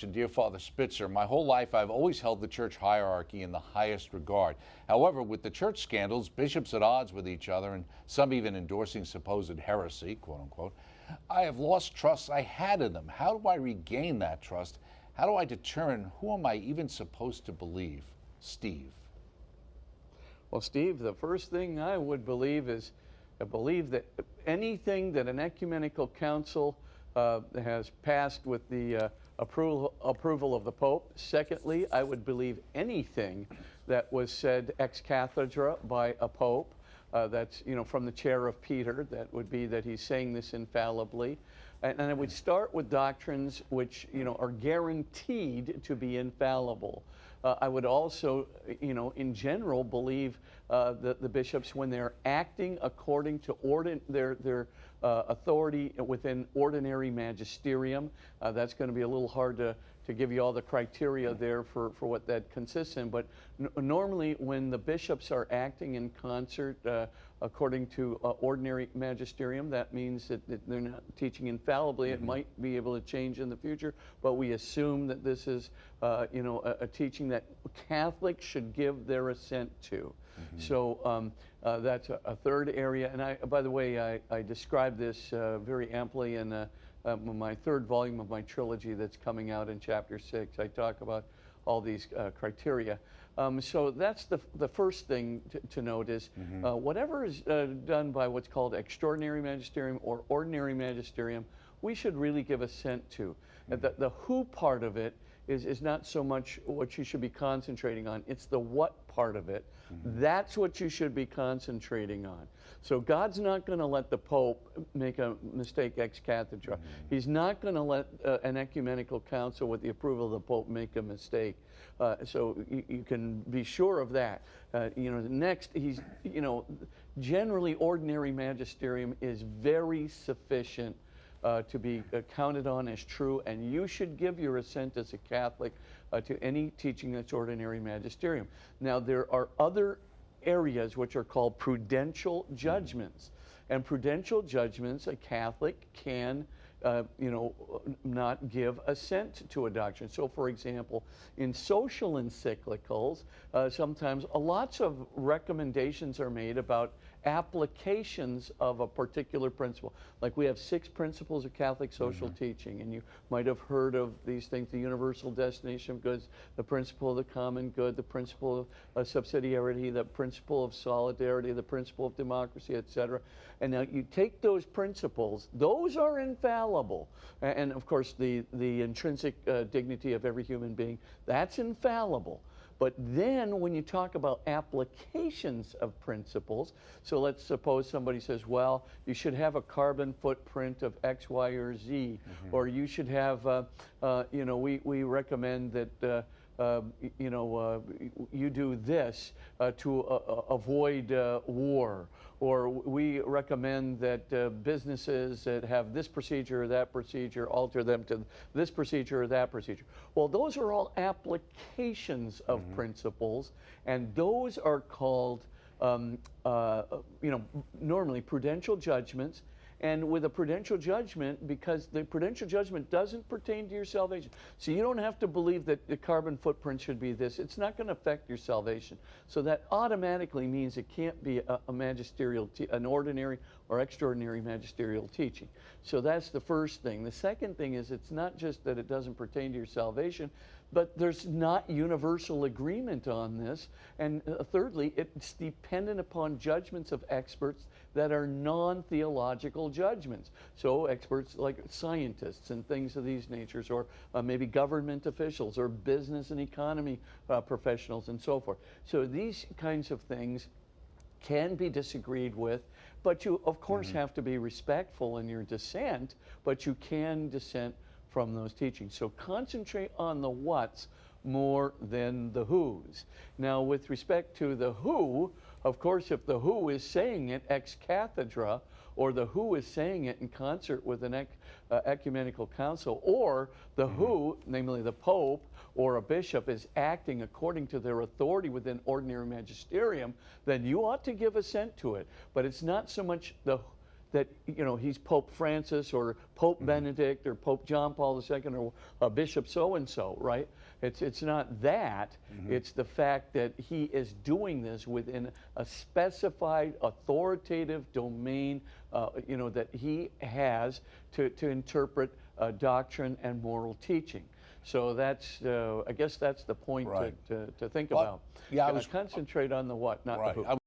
Dear Father Spitzer, my whole life I've always held the church hierarchy in the highest regard. However, with the church scandals, bishops at odds with each other, and some even endorsing supposed heresy, quote unquote, I have lost trust I had in them. How do I regain that trust? How do I determine who am I even supposed to believe? Steve. Well, Steve, the first thing I would believe is believe that anything that an ecumenical council has passed with the approval of the Pope. Secondly, I would believe anything that was said ex cathedra by a Pope. That's, from the chair of Peter. That would be that he's saying this infallibly. And I would start with doctrines which, are guaranteed to be infallible. I would also, in general, believe that the bishops, when they're acting according to their authority within ordinary magisterium, that's going to be a little hard to give you all the criteria there for what that consists in. But normally, when the bishops are acting in concert according to ordinary magisterium, that means that they're not teaching infallibly. It might be able to change in the future, but we assume that this is, a teaching that Catholics should give their assent to. So that's a third area. And by the way, I describe this very amply in my third volume of my trilogy that's coming out in chapter 6. I talk about all these criteria. So that's the first thing to note is whatever is done by what's called extraordinary magisterium or ordinary magisterium, we should really give assent to. The who part of it is not so much what you should be concentrating on. It's the what part of it. That's what you should be concentrating on. So God's not going to let the Pope make a mistake ex cathedra. He's not going to let an ecumenical council with the approval of the Pope make a mistake. So you can be sure of that. Next, generally ordinary magisterium is very sufficient to be counted on as true, and you should give your assent as a Catholic to any teaching that's ordinary magisterium. Now, there are other areas which are called prudential judgments, and prudential judgments a Catholic can not give assent to a doctrine. So, for example, in social encyclicals, sometimes lots of recommendations are made about applications of a particular principle. Like we have 6 principles of Catholic social teaching, and you might have heard of these things: the universal destination of goods, the principle of the common good, the principle of subsidiarity, the principle of solidarity, the principle of democracy, etc. And now you take those principles; those are infallible, and of course the intrinsic dignity of every human being, that's infallible. But then when you talk about applications of principles, so let's suppose somebody says, well, you should have a carbon footprint of X, Y, or Z, or you should have, we recommend that, you do this to avoid war, or we recommend that businesses that have this procedure or that procedure, alter them to this procedure or that procedure. Well, those are all applications of principles, and those are called, normally prudential judgments. And with a prudential judgment, because the prudential judgment doesn't pertain to your salvation. So you don't have to believe that the carbon footprint should be this. It's not going to affect your salvation. So that automatically means it can't be a magisterial, an ordinary or extraordinary magisterial teaching. So that's the first thing. The second thing is it's not just that it doesn't pertain to your salvation, but there's not universal agreement on this. And thirdly, it's dependent upon judgments of experts that are non-theological judgments. So experts like scientists and things of these natures, or maybe government officials or business and economy professionals and so forth. So these kinds of things can be disagreed with, but you of course have to be respectful in your dissent, but you can dissent from those teachings. So concentrate on the whats more than the whos. Now, with respect to the who, of course, if the who is saying it ex cathedra, or the who is saying it in concert with an ecumenical council, or the who, namely the Pope or a bishop, is acting according to their authority within ordinary magisterium, then you ought to give assent to it. But it's not so much that, you know, he's Pope Francis or Pope Benedict or Pope John Paul II or Bishop so-and-so, right? It's not that. It's the fact that he is doing this within a specified authoritative domain, you know, that he has to interpret doctrine and moral teaching. So that's, I guess that's the point Right. to think Well, about. yeah, I was concentrate on the what, not right. the who.